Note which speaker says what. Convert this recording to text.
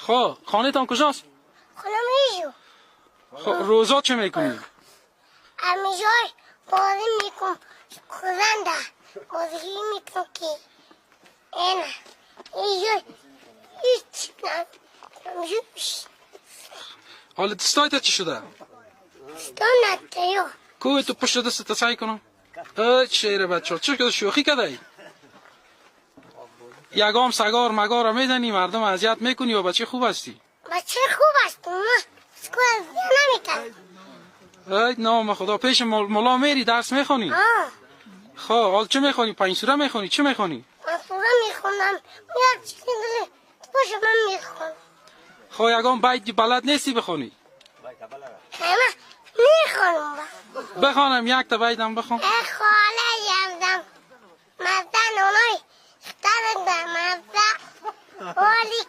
Speaker 1: خب خانه تان کجاست؟
Speaker 2: خونه میجو
Speaker 1: خب روزا چه میکنی؟
Speaker 2: همیجای بازی میکن خزنده بازی میکن که اینه اینجای هیچ نمیجوش
Speaker 1: حالا دستایت چی شده؟
Speaker 2: ستون نتیو
Speaker 1: کوی تو پشت دست سعی کنم ای شیر بچه چه که شوخی کردی؟ یگام سگار مگار میزنی مردم اذیت میکنی و بچه خوب هستی
Speaker 2: بچه خوب است ما اسکو اذیت نمیکن
Speaker 1: ای نام خدا پیش مولا میری درس میخونی؟ خب حال چه میخونی؟ پنج سوره میخونی؟ چه میخونی؟
Speaker 2: من سوره میخونم میاد چیزی دلی پاش من میخونم
Speaker 1: خب یگام بیت بلد نیستی بخونی؟
Speaker 2: همه میخونم
Speaker 1: بخوانم یک تا بیتم بخون
Speaker 2: ای خاله یمدم مزدن اونای اخترم در مزد والی